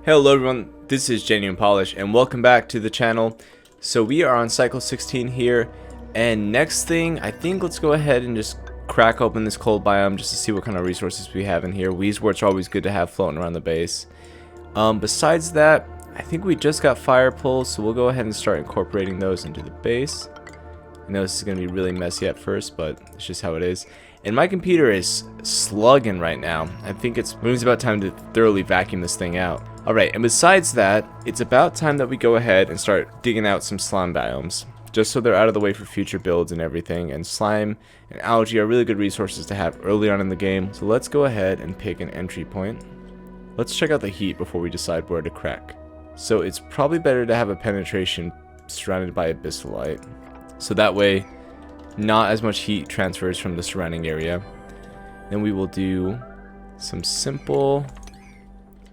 Hello everyone, this is Genuine Polish and welcome back to the channel. So we are on cycle 16 here, and next thing, I think let's go ahead and just crack open this cold biome just to see what kind of resources we have in here. Wheezworts are always good to have floating around the base. Besides that, I think we just got fire poles, so we'll go ahead and start incorporating those into the base. I know this is going to be really messy at first, but it's just how it is. And my computer is slugging right now. I think it's about time to thoroughly vacuum this thing out. Alright, and besides that, it's about time that we go ahead and start digging out some slime biomes, just so they're out of the way for future builds and everything. And slime and algae are really good resources to have early on in the game. So let's go ahead and pick an entry point. Let's check out the heat before we decide where to crack. So it's probably better to have a penetration surrounded by abyssalite, so that way not as much heat transfers from the surrounding area. Then we will do some simple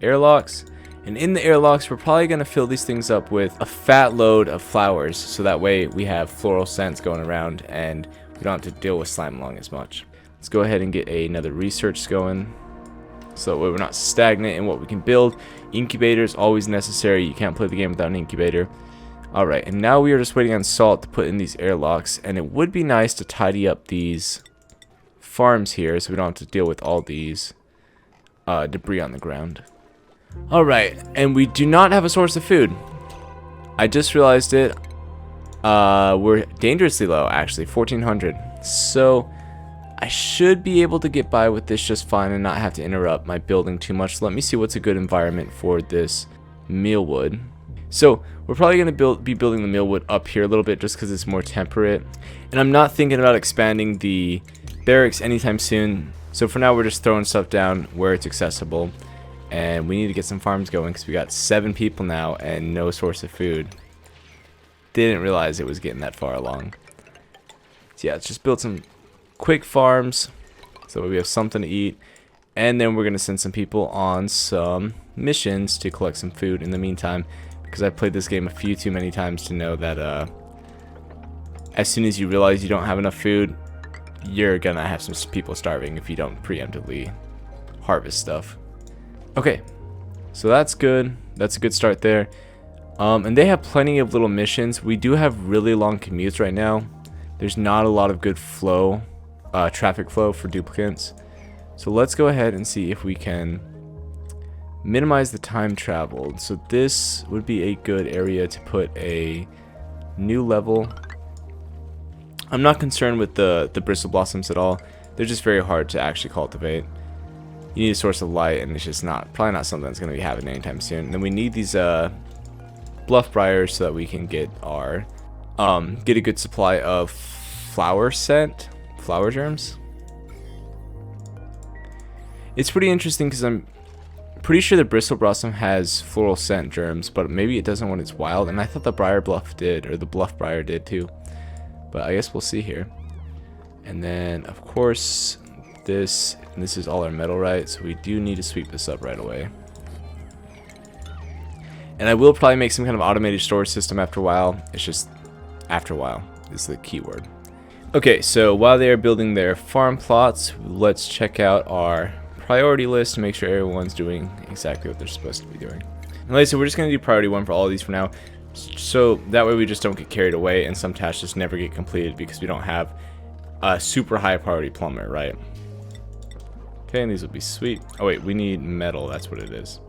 airlocks, and in the airlocks we're probably going to fill these things up with a fat load of flowers, so that way we have floral scents going around and we don't have to deal with slime along as much. Let's go ahead and get another research going, so that way we're not stagnant in what we can build. Incubator is always necessary. You can't play the game without an incubator. Alright, and now we are just waiting on salt to put in these airlocks, and it would be nice to tidy up these farms here so we don't have to deal with all these debris on the ground. Alright, and we do not have a source of food. I just realized it. We're dangerously low, actually, 1400. So I should be able to get by with this just fine and not have to interrupt my building too much. So let me see what's a good environment for this mealwood. So we're probably going to be building the mealwood up here a little bit just because it's more temperate. And I'm not thinking about expanding the barracks anytime soon. So for now we're just throwing stuff down where it's accessible. And we need to get some farms going because we got 7 people now and no source of food. Didn't realize it was getting that far along. So yeah, let's just build some quick farms so we have something to eat. And then we're going to send some people on some missions to collect some food in the meantime, because I've played this game a few too many times to know that as soon as you realize you don't have enough food, you're gonna have some people starving if you don't preemptively harvest stuff. Okay, so that's good. That's a good start there. And they have plenty of little missions. We do have really long commutes right now. There's not a lot of good flow, traffic flow for duplicates. So let's go ahead and see if we can minimize the time traveled. So this would be a good area to put a new level. I'm not concerned with the bristle blossoms at all. They're just very hard to actually cultivate. You need a source of light, and it's just probably not something that's going to be happening anytime soon. And then we need these bluff briars so that we can get our get a good supply of flower germs. It's pretty interesting because I'm pretty sure the bristle blossom has floral scent germs, but maybe it doesn't when it's wild. And I thought the briar bluff did, or the bluff briar did too. But I guess we'll see here. And then of course this is all our metal, right? So we do need to sweep this up right away. And I will probably make some kind of automated storage system after a while. It's just after a while is the key word. Okay, so while they are building their farm plots, let's check out our priority list to make sure everyone's doing exactly what they're supposed to be doing. And like I said, we're just going to do priority 1 for all of these for now, so that way we just don't get carried away and some tasks just never get completed because we don't have a super high priority plumber, right? Okay, and these will be sweet. Oh wait, we need metal, that's what it is.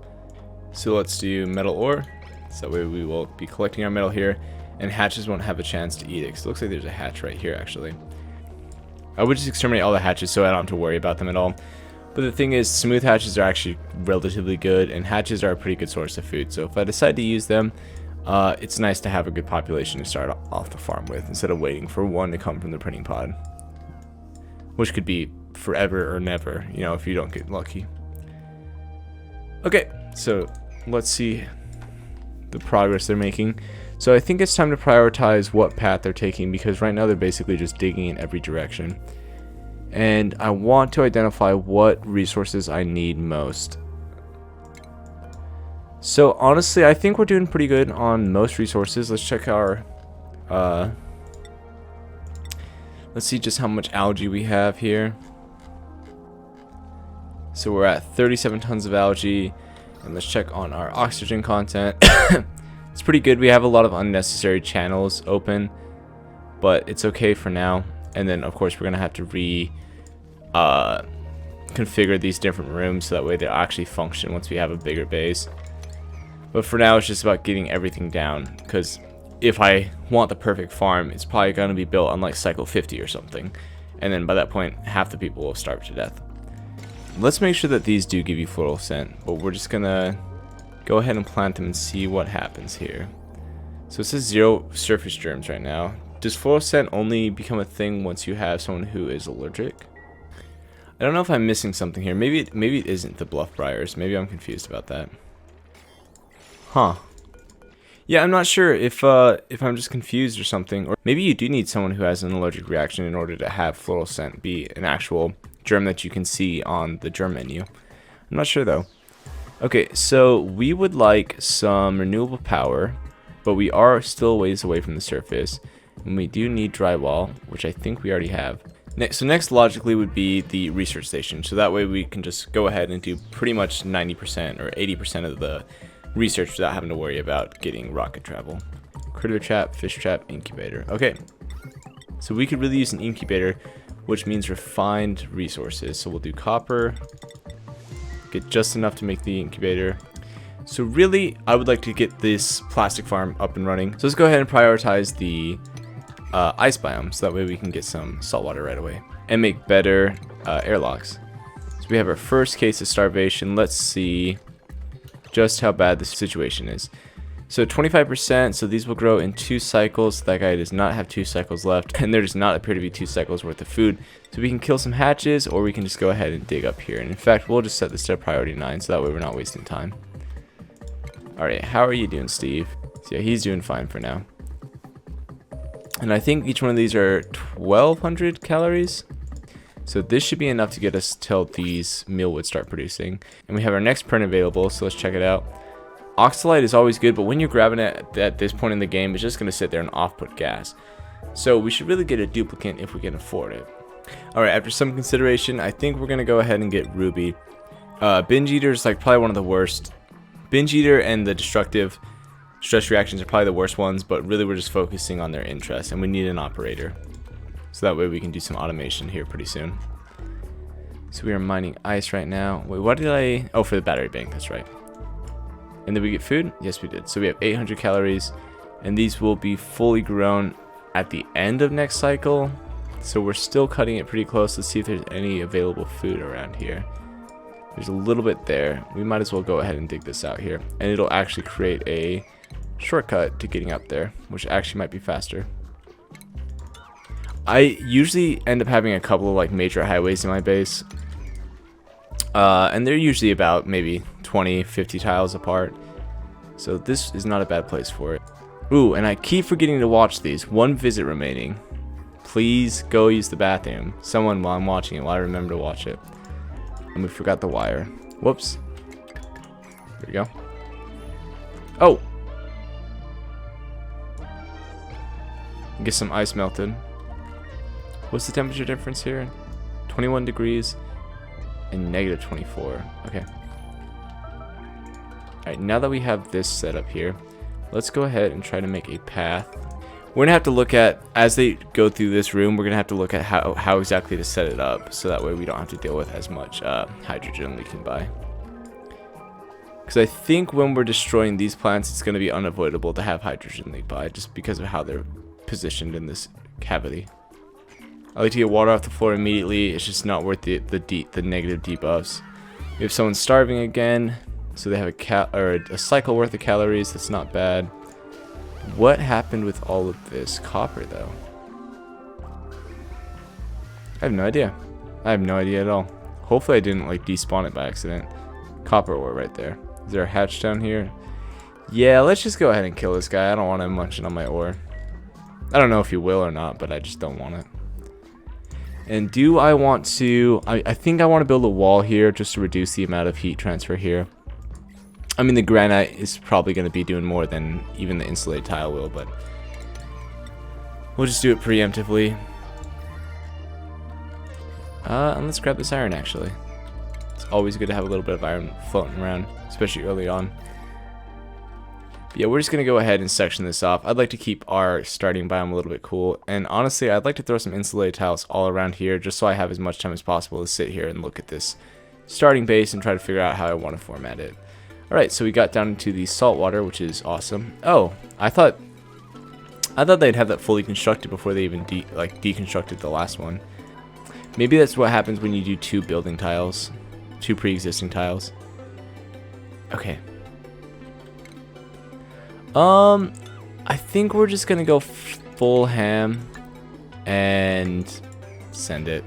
So let's do metal ore, so that way we will be collecting our metal here, and hatches won't have a chance to eat it, because it looks like there's a hatch right here actually. I would just exterminate all the hatches so I don't have to worry about them at all. But the thing is, smooth hatches are actually relatively good, and hatches are a pretty good source of food. So if I decide to use them, it's nice to have a good population to start off the farm with, instead of waiting for one to come from the printing pod. Which could be forever or never, you know, if you don't get lucky. Okay, so let's see the progress they're making. So I think it's time to prioritize what path they're taking, because right now they're basically just digging in every direction. And I want to identify what resources I need most. So honestly, I think we're doing pretty good on most resources. Let's check our Let's see just how much algae we have here. So we're at 37 tons of algae. And let's check on our oxygen content. It's pretty good. We have a lot of unnecessary channels open, but it's okay for now. And then of course we're gonna have to configure these different rooms so that way they'll actually function once we have a bigger base. But for now it's just about getting everything down, because if I want the perfect farm, it's probably gonna be built on like cycle 50 or something, and then by that point half the people will starve to death. Let's make sure that these do give you fluorescent, but we're just gonna go ahead and plant them and see what happens here. So it says 0 surface germs right now. Does fluorescent only become a thing once you have someone who is allergic? I don't know if I'm missing something here. Maybe it isn't the bluff briars. Maybe I'm confused about that. Huh. Yeah, I'm not sure if I'm just confused or something. Or maybe you do need someone who has an allergic reaction in order to have fluorescent be an actual germ that you can see on the germ menu. I'm not sure though. Okay, so we would like some renewable power, but we are still ways away from the surface. And we do need drywall, which I think we already have. Next logically would be the research station. So that way we can just go ahead and do pretty much 90% or 80% of the research without having to worry about getting rocket travel. Critter trap, fish trap, incubator. Okay, so we could really use an incubator, which means refined resources. So we'll do copper, get just enough to make the incubator. So really, I would like to get this plastic farm up and running. So let's go ahead and prioritize the ice biome, so that way we can get some saltwater right away and make better airlocks. So we have our first case of starvation. Let's see just how bad the situation is. So 25%, so these will grow in 2 cycles. That guy does not have 2 cycles left, and there does not appear to be 2 cycles worth of food. So we can kill some hatches, or we can just go ahead and dig up here. And in fact, we'll just set this to priority 9, so that way we're not wasting time. Alright, how are you doing, Steve? So yeah, he's doing fine for now. And I think each one of these are 1200 calories. So this should be enough to get us till these meal would start producing. And we have our next print available, so let's check it out. Oxalite is always good, but when you're grabbing it at this point in the game, it's just going to sit there and off-put gas. So we should really get a duplicate if we can afford it. Alright, after some consideration, I think we're going to go ahead and get Ruby. Binge Eater is like probably one of the worst. Binge Eater and the destructive stress reactions are probably the worst ones, but really we're just focusing on their interest, and we need an operator. So that way we can do some automation here pretty soon. So we are mining ice right now. Wait, what did I... Oh, for the battery bank, that's right. And did we get food? Yes, we did. So we have 800 calories, and these will be fully grown at the end of next cycle. So we're still cutting it pretty close. Let's see if there's any available food around here. There's a little bit there. We might as well go ahead and dig this out here, and it'll actually create a shortcut to getting up there, which actually might be faster. I usually end up having a couple of like major highways in my base, and they're usually about maybe 20-50 tiles apart, so this is not a bad place for it. Ooh, and I keep forgetting to watch these. 1 visit remaining. Please go use the bathroom. Someone, while I'm watching it, while I remember to watch it. And we forgot the wire. Whoops. There we go. Oh! Get some ice melted. What's the temperature difference here? 21 degrees and negative 24. Okay. Alright, now that we have this set up here, let's go ahead and try to make a path. We're gonna have to look at, as they go through this room, we're gonna have to look at how exactly to set it up, so that way we don't have to deal with as much hydrogen leaking by. Because I think when we're destroying these plants, it's gonna be unavoidable to have hydrogen leak by, just because of how they're positioned in this cavity. I like to get water off the floor immediately. It's just not worth the negative debuffs. We have someone starving again, so they have a cycle worth of calories. That's not bad. What happened with all of this copper, though? I have no idea. I have no idea at all. Hopefully I didn't like despawn it by accident. Copper ore right there. Is there a hatch down here? Yeah, let's just go ahead and kill this guy. I don't want him munching on my ore. I don't know if he will or not, but I just don't want it. And do I want to... I think I want to build a wall here just to reduce the amount of heat transfer here. I mean, the granite is probably going to be doing more than even the insulated tile will, but we'll just do it preemptively. And let's grab this iron, actually. It's always good to have a little bit of iron floating around, especially early on. But yeah, we're just going to go ahead and section this off. I'd like to keep our starting biome a little bit cool. And honestly, I'd like to throw some insulated tiles all around here, just so I have as much time as possible to sit here and look at this starting base and try to figure out how I want to format it. Alright, so we got down into the salt water, which is awesome. Oh, I thought they'd have that fully constructed before they even deconstructed the last one. Maybe that's what happens when you do 2 building tiles. 2 pre-existing tiles. Okay. I think we're just gonna go full ham and send it.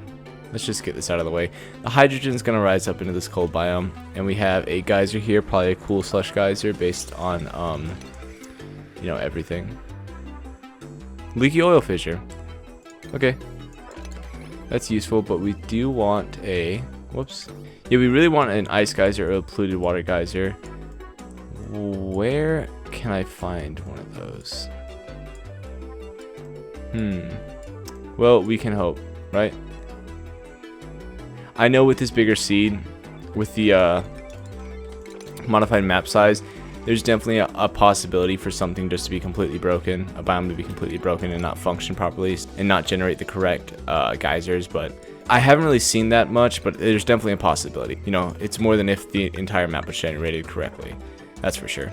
Let's just get this out of the way. The hydrogen's gonna rise up into this cold biome, and we have a geyser here, probably a cool slush geyser based on you know, everything. Leaky oil fissure. Okay. That's useful, but we do want a... Whoops. Yeah, we really want an ice geyser or a polluted water geyser. Where can I find one of those? Well, we can hope, right? I know with this bigger seed, with the modified map size, there's definitely a possibility for something just to be completely broken, a biome to be completely broken and not function properly and not generate the correct geysers, but I haven't really seen that much, but there's definitely a possibility. You know, it's more than if the entire map was generated correctly. That's for sure.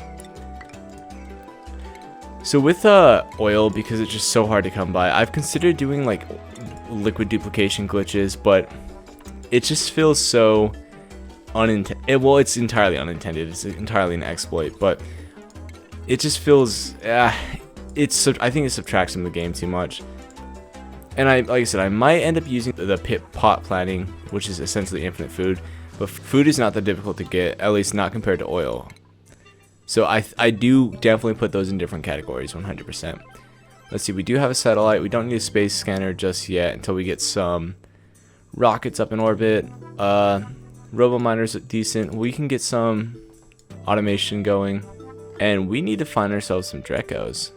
So with oil, because it's just so hard to come by, I've considered doing like liquid duplication glitches, but it just feels so unintended. Well, it's entirely unintended. It's entirely an exploit, but it just feels I think it subtracts from the game too much. And like I said, I might end up using the pit pot planting, which is essentially infinite food, but food is not that difficult to get, at least not compared to oil. So I do definitely put those in different categories, 100%. Let's see, we do have a satellite. We don't need a space scanner just yet until we get some rockets up in orbit. Robo miners look decent. We can get some automation going, and we need to find ourselves some Drekos.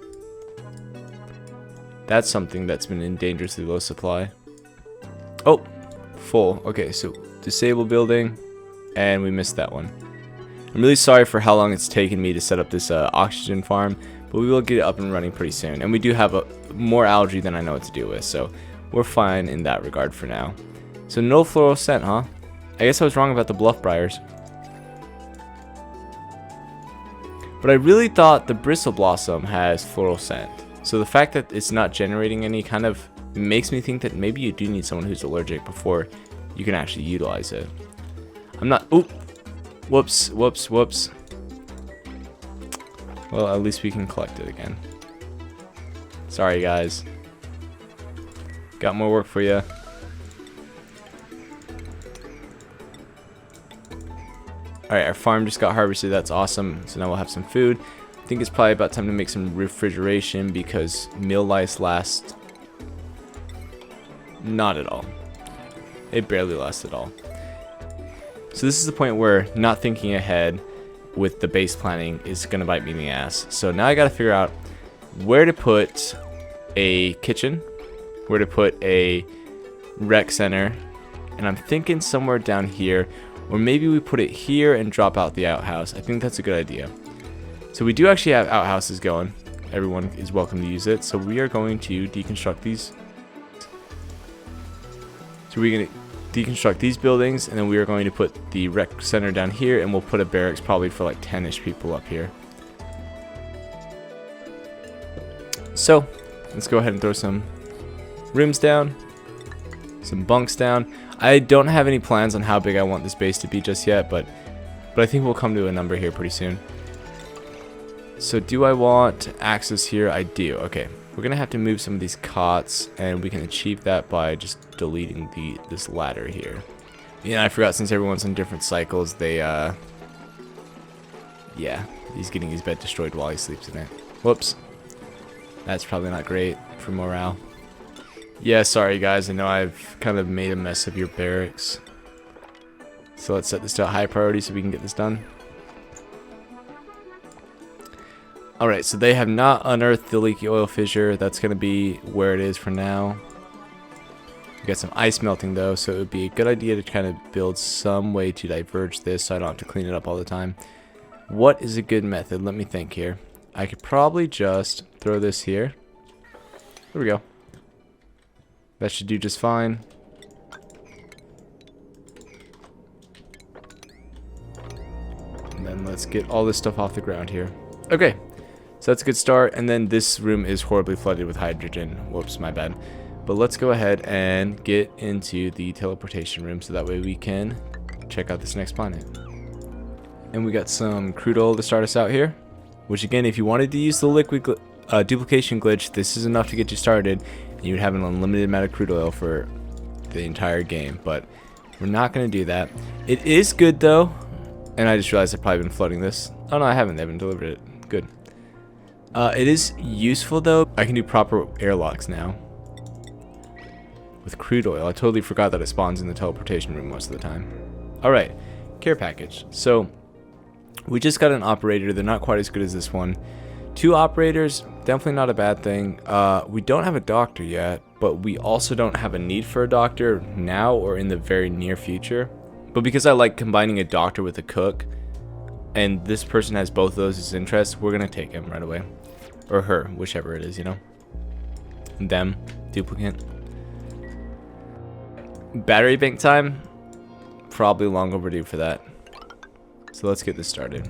That's something that's been in dangerously low supply. Oh, full. Okay, so disable building, and we missed that one. I'm really sorry for how long it's taken me to set up this oxygen farm, but we will get it up and running pretty soon. And we do have more algae than I know what to do with, so we're fine in that regard for now. So no floral scent, huh? I guess I was wrong about the bluff briars. But I really thought the bristle blossom has floral scent. So the fact that it's not generating any kind of makes me think that maybe you do need someone who's allergic before you can actually utilize it. I'm not... Oop! Whoops, whoops, whoops. Well, at least we can collect it again. Sorry, guys. Got more work for you. Alright, our farm just got harvested. That's awesome. So now we'll have some food. I think it's probably about time to make some refrigeration because meal lice last... not at all. It barely lasts at all. So this is the point where not thinking ahead with the base planning is going to bite me in the ass. So now I got to figure out where to put a kitchen, where to put a rec center, and I'm thinking somewhere down here, or maybe we put it here and drop out the outhouse. I think that's a good idea. So we do actually have outhouses going. Everyone is welcome to use it. So we are going to deconstruct these. So we're going to deconstruct these buildings, and then we are going to put the rec center down here, and we'll put a barracks probably for like 10-ish people up here. So let's go ahead and throw some rooms down, some bunks down. I don't have any plans on how big I want this base to be just yet, but I think we'll come to a number here pretty soon. So do I want access here? I do. Okay. We're going to have to move some of these cots, and we can achieve that by just deleting this ladder here. Yeah, I forgot, since everyone's on different cycles, they, yeah, he's getting his bed destroyed while he sleeps in it. Whoops. That's probably not great for morale. Yeah, sorry guys, I know I've kind of made a mess of your barracks. So let's set this to a high priority so we can get this done. Alright, so they have not unearthed the leaky oil fissure. That's going to be where it is for now. We got some ice melting though, so it would be a good idea to kind of build some way to diverge this so I don't have to clean it up all the time. What is a good method? Let me think here. I could probably just throw this here. There we go. That should do just fine. And then let's get all this stuff off the ground here. Okay, so that's a good start. And then this room is horribly flooded with hydrogen. Whoops, my bad. But let's go ahead and get into the teleportation room so that way we can check out this next planet. And we got some crude oil to start us out here. Which again, if you wanted to use the liquid duplication glitch, this is enough to get you started. And you would have an unlimited amount of crude oil for the entire game. But we're not going to do that. It is good though. And I just realized I've probably been flooding this. Oh no, I haven't. They haven't delivered it. Good. It is useful though. I can do proper airlocks now. With crude oil. I totally forgot that it spawns in the teleportation room most of the time. Alright. Care package. So, we just got an operator. They're not quite as good as this one. 2 operators. Definitely not a bad thing. We don't have a doctor yet. But we also don't have a need for a doctor now or in the very near future. But because I like combining a doctor with a cook, and this person has both of those as interests, we're going to take him right away. Or her, whichever it is, you know. Them, duplicate. Battery bank time, probably long overdue for that. So let's get this started.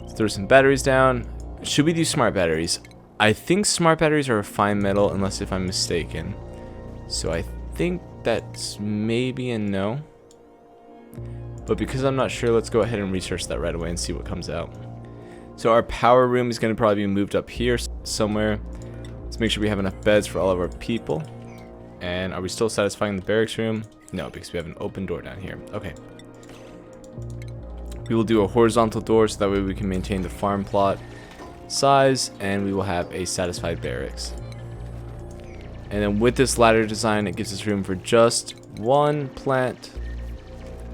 Let's throw some batteries down. Should we do smart batteries? I think smart batteries are a fine metal, unless if I'm mistaken. So I think that's maybe a no. But because I'm not sure, let's go ahead and research that right away and see what comes out. So our power room is going to probably be moved up here somewhere. Let's make sure we have enough beds for all of our people. And are we still satisfying the barracks room? No, because we have an open door down here. Okay. We will do a horizontal door so that way we can maintain the farm plot size, and we will have a satisfied barracks. And then with this ladder design, it gives us room for just 1 plant.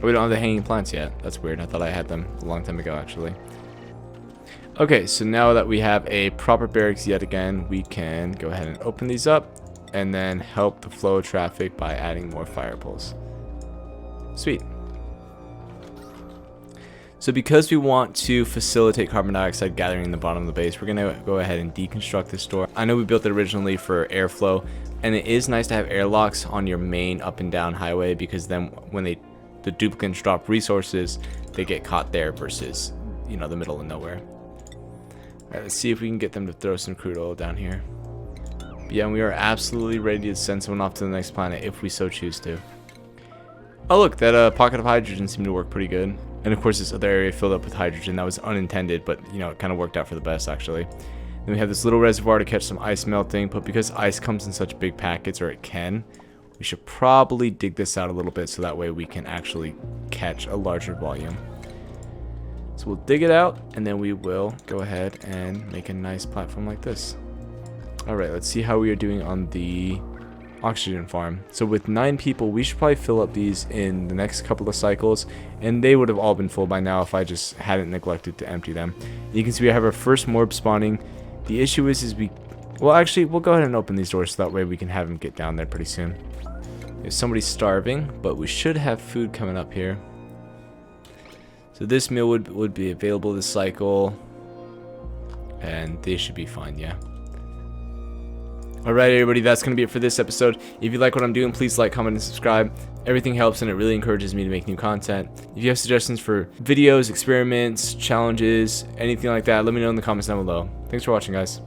We don't have the hanging plants yet. That's weird. I thought I had them a long time ago, actually. Okay, so now that we have a proper barracks yet again, we can go ahead and open these up and then help the flow of traffic by adding more fire poles. Sweet. So because we want to facilitate carbon dioxide gathering in the bottom of the base, we're going to go ahead and deconstruct this door. I know we built it originally for airflow, and it is nice to have airlocks on your main up and down highway, because then when the duplicates drop resources, they get caught there versus, you know, the middle of nowhere. Alright, let's see if we can get them to throw some crude oil down here. But yeah, we are absolutely ready to send someone off to the next planet if we so choose to. Oh look, that pocket of hydrogen seemed to work pretty good. And of course this other area filled up with hydrogen. That was unintended, but you know, it kind of worked out for the best actually. Then we have this little reservoir to catch some ice melting, but because ice comes in such big packets, or it can, we should probably dig this out a little bit so that way we can actually catch a larger volume. So we'll dig it out, and then we will go ahead and make a nice platform like this. Alright, let's see how we are doing on the oxygen farm. So with 9 people, we should probably fill up these in the next couple of cycles, and they would have all been full by now if I just hadn't neglected to empty them. You can see we have our first morb spawning. The issue is well, actually, we'll go ahead and open these doors so that way we can have them get down there pretty soon. If somebody's starving, but we should have food coming up here. So this meal would be available this cycle, and they should be fine, yeah. Alright everybody, that's going to be it for this episode. If you like what I'm doing, please like, comment, and subscribe. Everything helps and it really encourages me to make new content. If you have suggestions for videos, experiments, challenges, anything like that, let me know in the comments down below. Thanks for watching, guys.